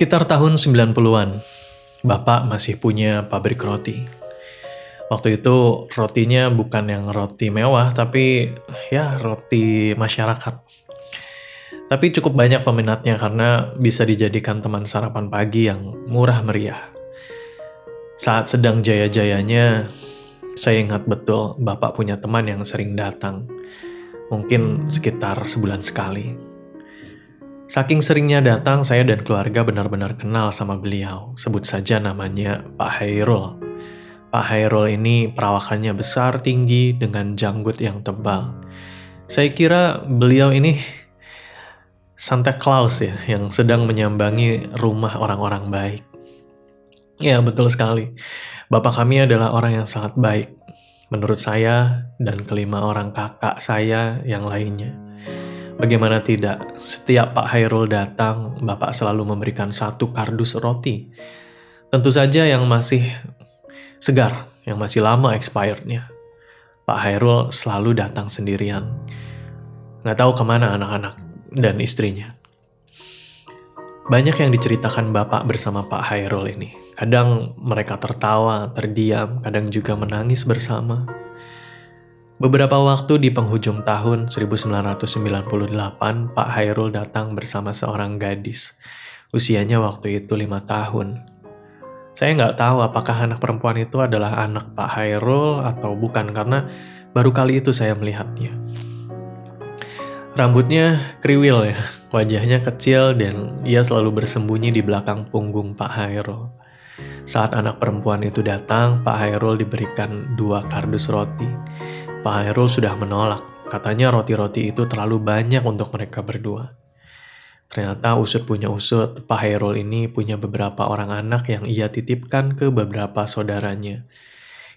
Sekitar tahun 90-an, Bapak masih punya pabrik roti. Waktu itu rotinya bukan yang roti mewah, tapi ya roti masyarakat. Tapi cukup banyak peminatnya karena bisa dijadikan teman sarapan pagi yang murah meriah. Saat sedang jaya-jayanya, saya ingat betul Bapak punya teman yang sering datang. Mungkin sekitar sebulan sekali. Saking seringnya datang, saya dan keluarga benar-benar kenal sama beliau. Sebut saja namanya Pak Hairul. Pak Hairul ini perawakannya besar, tinggi, dengan janggut yang tebal. Saya kira beliau ini Santa Claus ya, yang sedang menyambangi rumah orang-orang baik. Ya, betul sekali. Bapak kami adalah orang yang sangat baik. Menurut saya dan kelima orang kakak saya yang lainnya. Bagaimana tidak, setiap Pak Hairul datang, Bapak selalu memberikan satu kardus roti. Tentu saja yang masih segar, yang masih lama expirednya. Pak Hairul selalu datang sendirian. Nggak tahu kemana anak-anak dan istrinya. Banyak yang diceritakan Bapak bersama Pak Hairul ini. Kadang mereka tertawa, terdiam, kadang juga menangis bersama. Beberapa waktu di penghujung tahun 1998, Pak Hairul datang bersama seorang gadis. Usianya waktu itu 5 tahun. Saya nggak tahu apakah anak perempuan itu adalah anak Pak Hairul atau bukan, karena baru kali itu saya melihatnya. Rambutnya kriwil ya, wajahnya kecil dan ia selalu bersembunyi di belakang punggung Pak Hairul. Saat anak perempuan itu datang, Pak Hairul diberikan 2 kardus roti. Pak Hairul sudah menolak, katanya roti-roti itu terlalu banyak untuk mereka berdua. Ternyata usut punya usut, Pak Hairul ini punya beberapa orang anak yang ia titipkan ke beberapa saudaranya.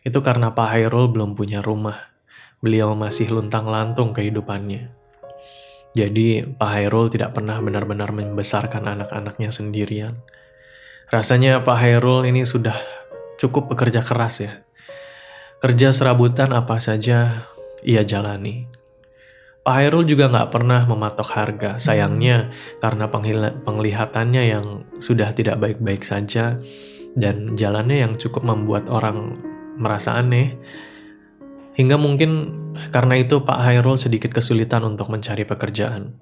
Itu karena Pak Hairul belum punya rumah, beliau masih luntang-lantung kehidupannya. Jadi Pak Hairul tidak pernah benar-benar membesarkan anak-anaknya sendirian. Rasanya Pak Hairul ini sudah cukup bekerja keras ya. Kerja serabutan apa saja ia jalani. Pak Hairul juga nggak pernah mematok harga. Sayangnya karena penglihatannya yang sudah tidak baik-baik saja dan jalannya yang cukup membuat orang merasa aneh. Hingga mungkin karena itu Pak Hairul sedikit kesulitan untuk mencari pekerjaan.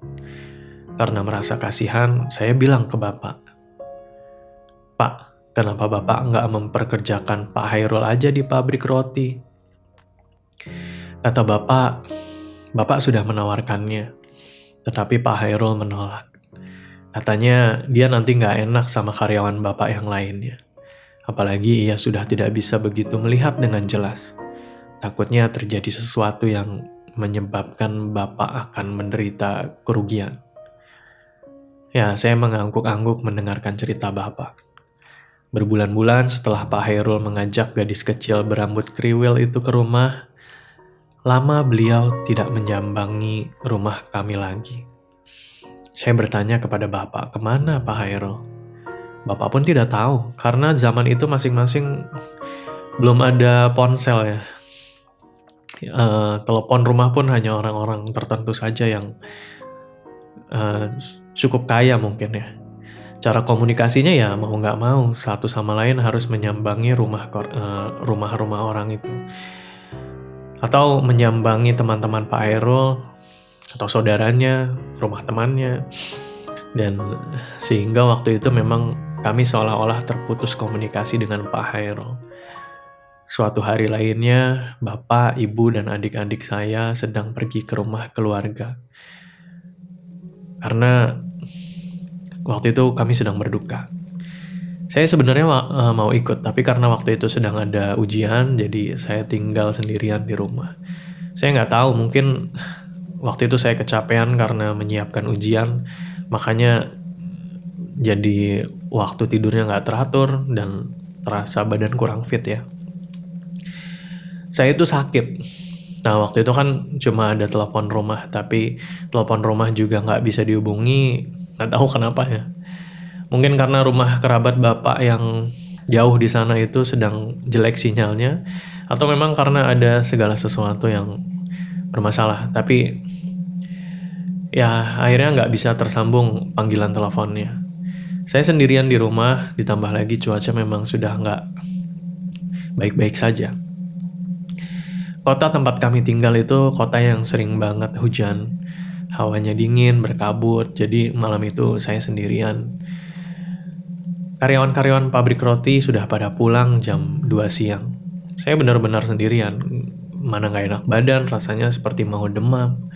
Karena merasa kasihan, saya bilang ke Bapak, "Pak, kenapa Bapak nggak memperkerjakan Pak Hairul aja di pabrik roti?" Kata Bapak sudah menawarkannya, tetapi Pak Hairul menolak. Katanya dia nanti nggak enak sama karyawan Bapak yang lainnya. Apalagi ia sudah tidak bisa begitu melihat dengan jelas. Takutnya terjadi sesuatu yang menyebabkan Bapak akan menderita kerugian. Ya, saya mengangguk-angguk mendengarkan cerita Bapak. Berbulan-bulan setelah Pak Hairul mengajak gadis kecil berambut kriwil itu ke rumah, lama beliau tidak menyambangi rumah kami lagi. Saya bertanya kepada Bapak, kemana Pak Hairul? Bapak pun tidak tahu, karena zaman itu masing-masing belum ada ponsel ya. Telepon rumah pun hanya orang-orang tertentu saja yang cukup kaya mungkin ya. Cara komunikasinya ya mau nggak mau, satu sama lain harus menyambangi rumah-rumah orang itu. Atau menyambangi teman-teman Pak Hairul, atau saudaranya, rumah temannya. Dan sehingga waktu itu memang kami seolah-olah terputus komunikasi dengan Pak Hairul. Suatu hari lainnya, Bapak, Ibu, dan adik-adik saya sedang pergi ke rumah keluarga. Karena waktu itu kami sedang berduka. Saya sebenarnya mau ikut, tapi karena waktu itu sedang ada ujian, jadi saya tinggal sendirian di rumah. Saya nggak tahu, mungkin waktu itu saya kecapean karena menyiapkan ujian, makanya jadi waktu tidurnya nggak teratur dan terasa badan kurang fit ya. Saya itu sakit. Nah, waktu itu kan cuma ada telepon rumah, tapi telepon rumah juga nggak bisa dihubungi, nggak tahu kenapa ya. Mungkin karena rumah kerabat Bapak yang jauh di sana itu sedang jelek sinyalnya, atau memang karena ada segala sesuatu yang bermasalah. Tapi ya akhirnya nggak bisa tersambung panggilan teleponnya. Saya sendirian di rumah, ditambah lagi cuaca memang sudah nggak baik-baik saja. Kota tempat kami tinggal itu kota yang sering banget hujan. Hawanya dingin, berkabut, jadi malam itu saya sendirian. Karyawan-karyawan pabrik roti sudah pada pulang jam 2 siang. Saya benar-benar sendirian, mana nggak enak badan, rasanya seperti mau demam.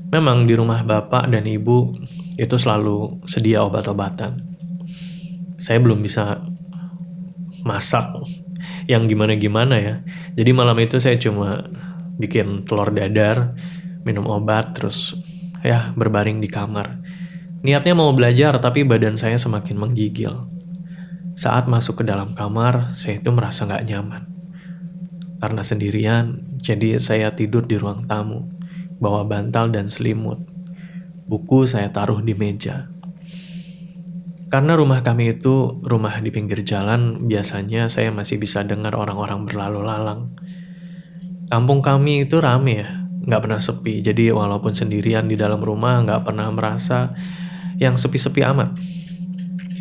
Memang di rumah bapak dan ibu itu selalu sedia obat-obatan. Saya belum bisa masak yang gimana-gimana ya. Jadi malam itu saya cuma bikin telur dadar, minum obat, terus ya berbaring di kamar. Niatnya mau belajar tapi badan saya semakin menggigil. Saat masuk ke dalam kamar, saya itu merasa nggak nyaman. Karena sendirian, jadi saya tidur di ruang tamu, bawa bantal dan selimut. Buku saya taruh di meja. Karena rumah kami itu rumah di pinggir jalan, biasanya saya masih bisa dengar orang-orang berlalu lalang. Kampung kami itu rame ya, nggak pernah sepi. Jadi walaupun sendirian di dalam rumah, nggak pernah merasa yang sepi-sepi amat.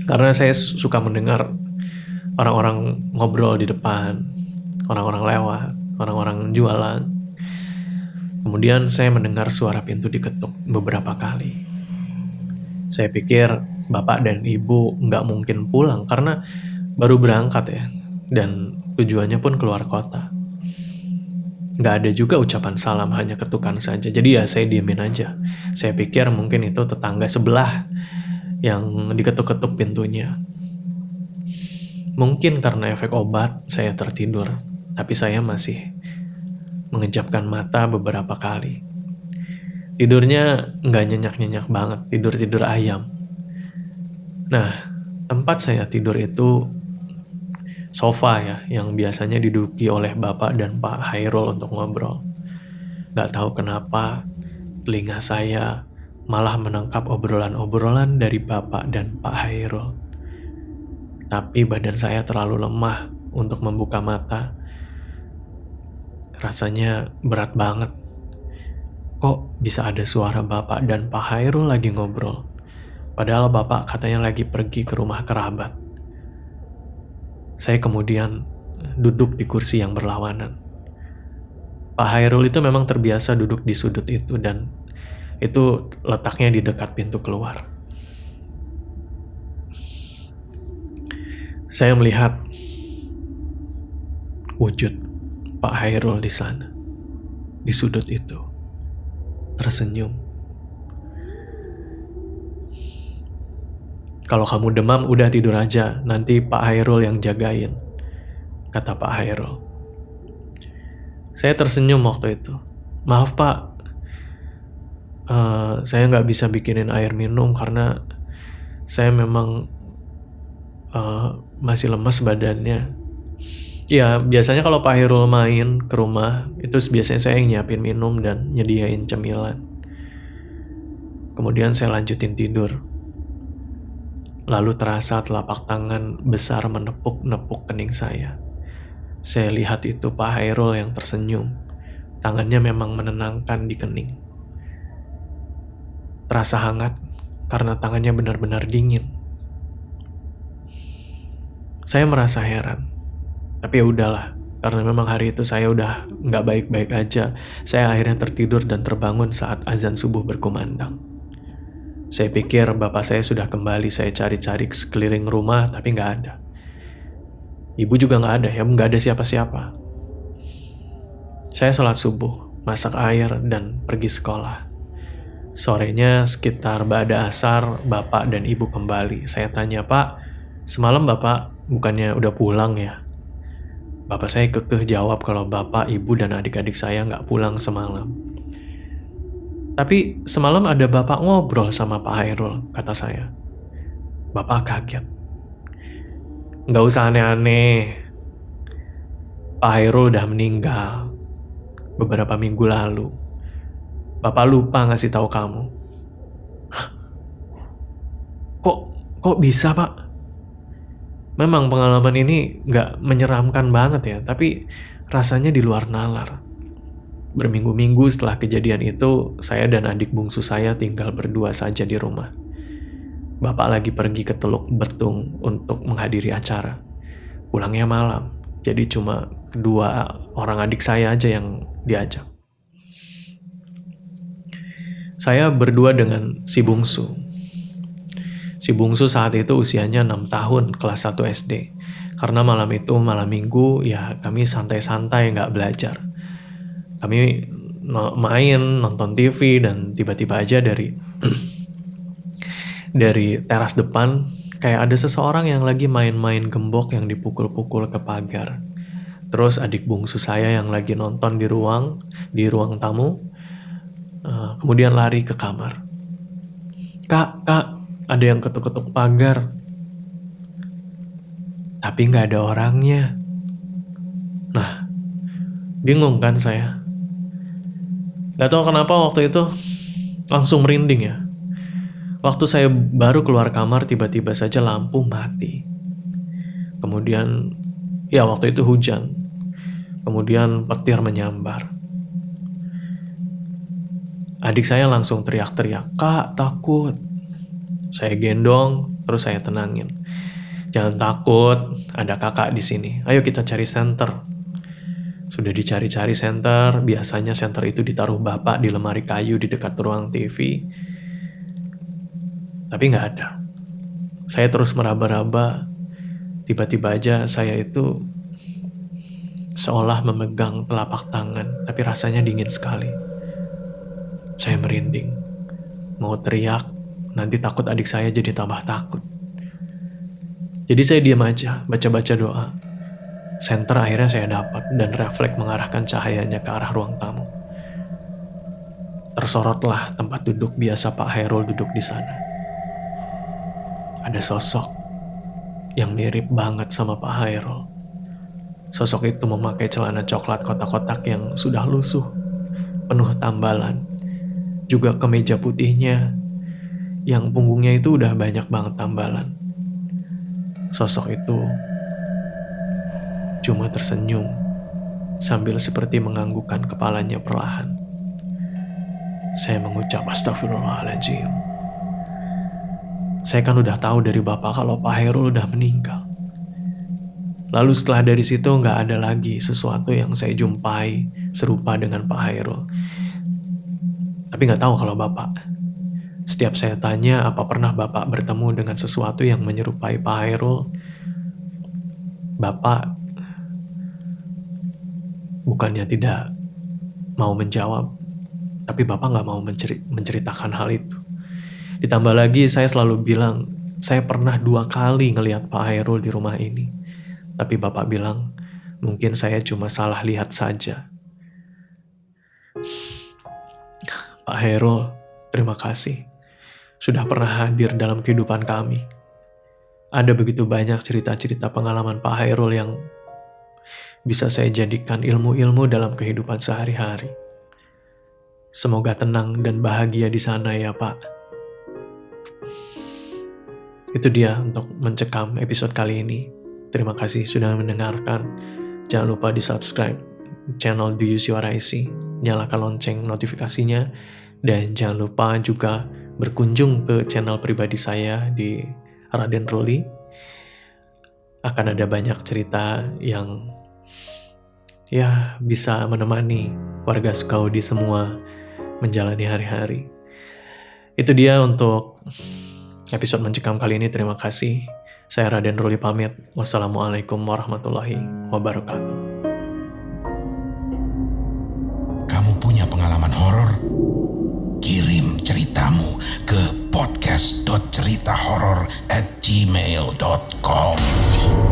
Karena saya suka mendengar orang-orang ngobrol di depan, orang-orang lewat, orang-orang jualan. Kemudian saya mendengar suara pintu diketuk beberapa kali. Saya pikir bapak dan ibu nggak mungkin pulang karena baru berangkat ya, dan tujuannya pun keluar kota. Nggak ada juga ucapan salam, hanya ketukan saja. Jadi ya saya diemin aja. Saya pikir mungkin itu tetangga sebelah yang diketuk-ketuk pintunya. Mungkin karena efek obat saya tertidur, tapi saya masih mengejapkan mata beberapa kali. Tidurnya nggak nyenyak-nyenyak banget, tidur-tidur ayam. Nah, tempat saya tidur itu sofa ya, yang biasanya diduduki oleh Bapak dan Pak Hairul untuk ngobrol. Nggak tahu kenapa, telinga saya malah menangkap obrolan-obrolan dari Bapak dan Pak Hairul. Tapi badan saya terlalu lemah untuk membuka mata. Rasanya berat banget. Kok bisa ada suara Bapak dan Pak Hairul lagi ngobrol? Padahal Bapak katanya lagi pergi ke rumah kerabat. Saya kemudian duduk di kursi yang berlawanan. Pak Hairul itu memang terbiasa duduk di sudut itu dan itu letaknya di dekat pintu keluar. Saya melihat wujud Pak Hairul di sana, di sudut itu, tersenyum. Kalau kamu demam, udah tidur aja, nanti Pak Hairul yang jagain, kata Pak Hairul. Saya tersenyum waktu itu. Maaf Pak, saya nggak bisa bikinin air minum karena saya memang masih lemas badannya. Ya, biasanya kalau Pak Hairul main ke rumah, itu biasanya saya yang nyiapin minum dan nyediain cemilan. Kemudian saya lanjutin tidur. Lalu terasa telapak tangan besar menepuk-nepuk kening saya. Saya lihat itu Pak Hairul yang tersenyum. Tangannya memang menenangkan di kening. Terasa hangat karena tangannya benar-benar dingin. Saya merasa heran. Tapi ya udahlah, karena memang hari itu saya udah nggak baik-baik aja. Saya akhirnya tertidur dan terbangun saat azan subuh berkumandang. Saya pikir bapak saya sudah kembali. Saya cari-cari sekeliling rumah, tapi nggak ada. Ibu juga nggak ada, ya nggak ada siapa-siapa. Saya sholat subuh, masak air, dan pergi sekolah. Sorenya sekitar ba'da asar, bapak dan ibu kembali. Saya tanya, Pak, semalam bapak bukannya udah pulang ya? Bapak saya kekeh jawab kalau bapak, ibu, dan adik-adik saya nggak pulang semalam. Tapi semalam ada bapak ngobrol sama Pak Hairul, kata saya. Bapak kaget. Nggak usah aneh-aneh. Pak Hairul udah meninggal beberapa minggu lalu. Bapak lupa ngasih tahu kamu. Kok bisa Pak? Memang pengalaman ini nggak menyeramkan banget ya, tapi rasanya di luar nalar. Berminggu-minggu setelah kejadian itu, saya dan adik bungsu saya tinggal berdua saja di rumah. Bapak lagi pergi ke Teluk Betung untuk menghadiri acara. Pulangnya malam, jadi cuma kedua orang adik saya aja yang diajak. Saya berdua dengan si bungsu. Si bungsu saat itu usianya 6 tahun, kelas 1 SD. Karena malam itu malam minggu, ya kami santai-santai gak belajar. Kami main, nonton TV, dan tiba-tiba aja dari teras depan kayak ada seseorang yang lagi main-main gembok yang dipukul-pukul ke pagar. Terus adik bungsu saya yang lagi nonton di ruang tamu, kemudian lari ke kamar. Kak, ada yang ketuk-ketuk pagar. Tapi nggak ada orangnya. Nah, bingung kan saya. Gak tahu kenapa waktu itu langsung merinding ya. Waktu saya baru keluar kamar, tiba-tiba saja lampu mati. Kemudian, ya waktu itu hujan. Kemudian petir menyambar. Adik saya langsung teriak-teriak, "Kak, takut." Saya gendong, terus saya tenangin. "Jangan takut, ada kakak di sini. Ayo kita cari senter." Sudah dicari-cari senter, biasanya senter itu ditaruh bapak di lemari kayu di dekat ruang TV. Tapi nggak ada. Saya terus meraba-raba. Tiba-tiba aja saya itu seolah memegang telapak tangan, tapi rasanya dingin sekali. Saya merinding. Mau teriak, nanti takut adik saya jadi tambah takut. Jadi saya diam aja, baca-baca doa. Senter akhirnya saya dapat dan refleks mengarahkan cahayanya ke arah ruang tamu. Tersorotlah tempat duduk biasa Pak Hairul duduk di sana. Ada sosok yang mirip banget sama Pak Hairul. Sosok itu memakai celana coklat kotak-kotak yang sudah lusuh, penuh tambalan. Juga kemeja putihnya yang punggungnya itu udah banyak banget tambalan. Sosok itu cuma tersenyum sambil seperti menganggukkan kepalanya perlahan. Saya mengucap astagfirullahaladzim. Saya kan udah tahu dari bapak kalau Pak Hairul udah meninggal. Lalu setelah dari situ nggak ada lagi sesuatu yang saya jumpai serupa dengan Pak Hairul. Tapi nggak tahu kalau bapak. Setiap saya tanya apa pernah bapak bertemu dengan sesuatu yang menyerupai Pak Hairul, bapak bukannya tidak mau menjawab, tapi bapak nggak mau menceritakan hal itu. Ditambah lagi saya selalu bilang, saya pernah 2 kali ngelihat Pak Hairul di rumah ini. Tapi bapak bilang, mungkin saya cuma salah lihat saja. Pak Hairul, terima kasih. Sudah pernah hadir dalam kehidupan kami. Ada begitu banyak cerita-cerita pengalaman Pak Hairul yang bisa saya jadikan ilmu-ilmu dalam kehidupan sehari-hari. Semoga tenang dan bahagia di sana ya Pak. Itu dia untuk mencekam episode kali ini. Terima kasih sudah mendengarkan. Jangan lupa di subscribe channel Do You See What I See. Nyalakan lonceng notifikasinya. Dan jangan lupa juga berkunjung ke channel pribadi saya di Raden Ruli. Akan ada banyak cerita yang ya bisa menemani warga Sukaudi semua menjalani hari-hari. Itu dia untuk episode mencekam kali ini. Terima kasih. Saya Raden Ruli pamit. Wassalamualaikum warahmatullahi wabarakatuh. Kamu punya pengalaman horor? Kirim ceritamu ke podcast.ceritahoror@gmail.com.